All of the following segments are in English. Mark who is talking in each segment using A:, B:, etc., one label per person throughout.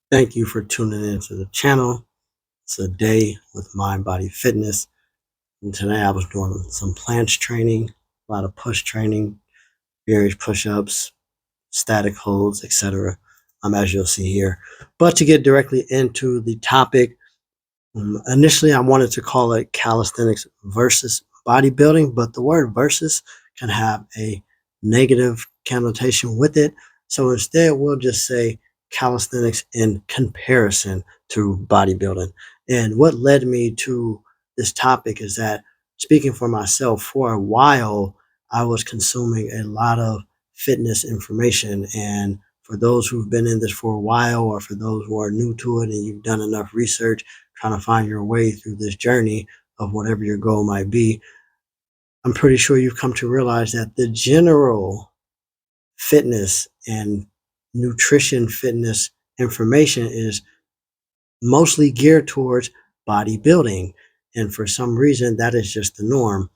A: Thank you for tuning into the channel. It's a day with Mind Body Fitness. And today I was doing some planche training, a lot of push training, various push-ups, static holds, etc. As you'll see here. But to get directly into the topic, initially I wanted to call it calisthenics versus bodybuilding, but the word versus can have a negative connotation with it. So instead, we'll just say calisthenics in comparison to bodybuilding. And what led me to this topic is that, speaking for myself, for a while, I was consuming a lot of fitness information. And for those who've been in this for a while, or for those who are new to it and you've done enough research trying to find your way through this journey of whatever your goal might be, I'm pretty sure you've come to realize that the general fitness and nutrition fitness information is mostly geared towards bodybuilding. And for some reason, that is just the norm.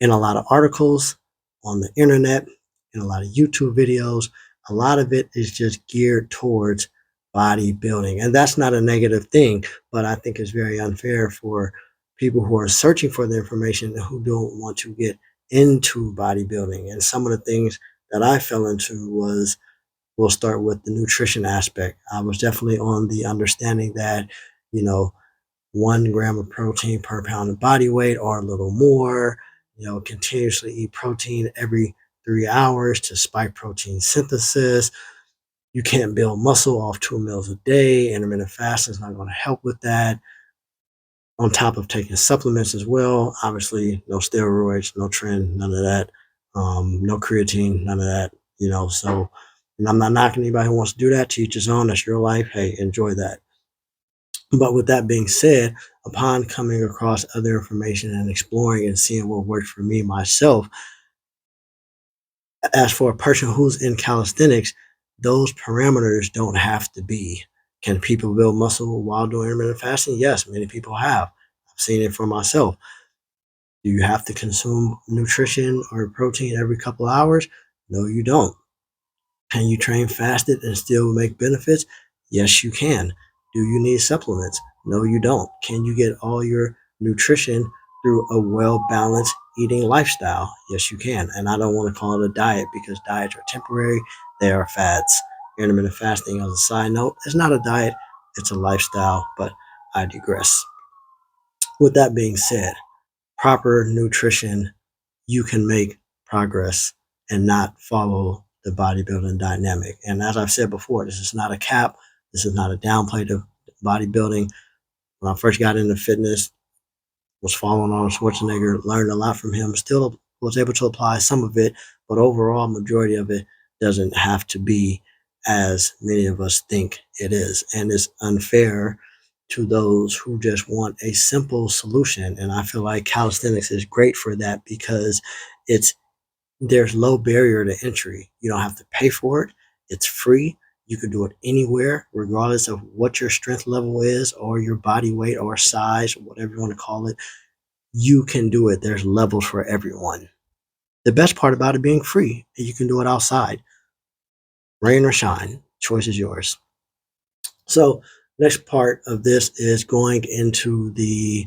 A: In a lot of articles on the internet, in a lot of YouTube videos, a lot of it is just geared towards bodybuilding. And that's not a negative thing, but I think it's very unfair for people who are searching for the information and who don't want to get into bodybuilding. And some of the things that I fell into was, we'll start with the nutrition aspect. I was definitely on the understanding that, you know, 1 gram of protein per pound of body weight or a little more, continuously eat protein every 3 hours to spike protein synthesis. You can't build muscle off 2 meals a day. Intermittent fasting is not going to help with that. On top of taking supplements as well, obviously, no steroids, no tren, none of that. No creatine, none of that. So, and I'm not knocking anybody who wants to do that. To each his own. That's your life. Hey, enjoy that. But with that being said, upon coming across other information and exploring and seeing what worked for me myself, as for a person who's in calisthenics, those parameters don't have to be. Can people build muscle while doing intermittent fasting? Yes, many people have. I've seen it for myself. Do you have to consume nutrition or protein every couple of hours? No, you don't. Can you train fasted and still make benefits? Yes, you can. Do you need supplements? No, you don't. Can you get all your nutrition through a well balanced eating lifestyle? Yes, you can. And I don't want to call it a diet, because diets are temporary, they are fads. Intermittent fasting, as a side note, is not a diet, it's a lifestyle, but I digress. With that being said, proper nutrition, you can make progress and not follow the bodybuilding dynamic. And as I've said before, this is not a cap. This is not a downplay to bodybuilding. When I first got into fitness, was following Arnold Schwarzenegger, learned a lot from him, still was able to apply some of it, but overall, majority of it doesn't have to be as many of us think it is. And it's unfair to those who just want a simple solution. And I feel like calisthenics is great for that, because it's there's low barrier to entry. You don't have to pay for it. It's free. You can do it anywhere, regardless of what your strength level is, or your body weight, or size, or whatever you want to call it. You can do it. There's levels for everyone. The best part about it being free is you can do it outside, rain or shine. Choice is yours. So, next part of this is going into the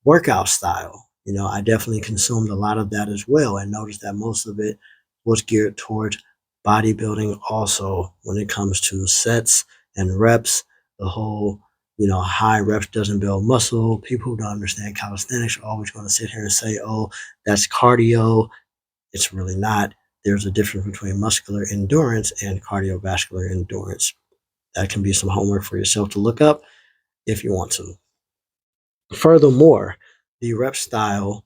A: workout style. I definitely consumed a lot of that as well, and noticed that most of it was geared towards bodybuilding also, when it comes to sets and reps. The whole, high reps doesn't build muscle. People who don't understand calisthenics are always going to sit here and say, oh, that's cardio. It's really not. There's a difference between muscular endurance and cardiovascular endurance. That can be some homework for yourself to look up if you want to. Furthermore, the rep style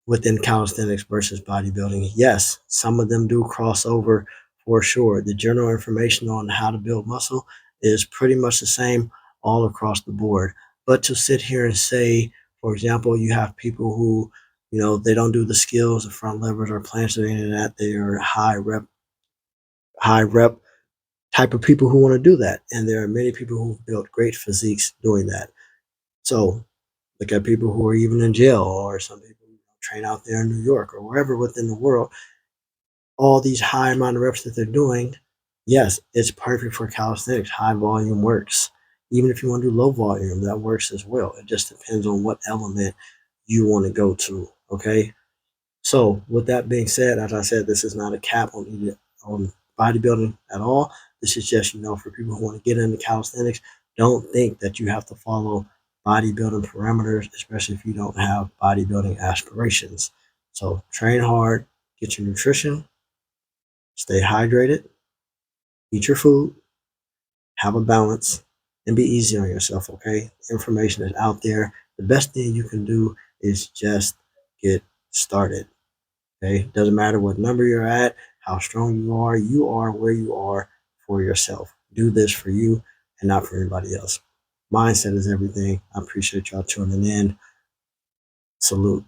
A: within calisthenics versus bodybuilding, yes, some of them do cross over for sure. The general information on how to build muscle is pretty much the same all across the board. But to sit here and say, for example, you have people who, they don't do the skills, the front levers or planches or any of that. They are high rep type of people who want to do that. And there are many people who've built great physiques doing that. So look at people who are even in jail, or some people who train out there in New York or wherever within the world. All these high amount of reps that they're doing, Yes, it's perfect for calisthenics. High volume works. Even if you want to do low volume, that works as well. It just depends on what element you want to go to. Okay. So, with that being said, as I said, this is not a cap on bodybuilding at all. This is just, for people who want to get into calisthenics, don't think that you have to follow bodybuilding parameters, especially if you don't have bodybuilding aspirations. So, train hard, get your nutrition, stay hydrated, eat your food, have a balance, and be easy on yourself, okay? Information is out there. The best thing you can do is just get started. Okay, doesn't matter what number you're at, how strong you are where you are for yourself. Do this for you and not for anybody else. Mindset is everything. I appreciate y'all tuning in. Salute.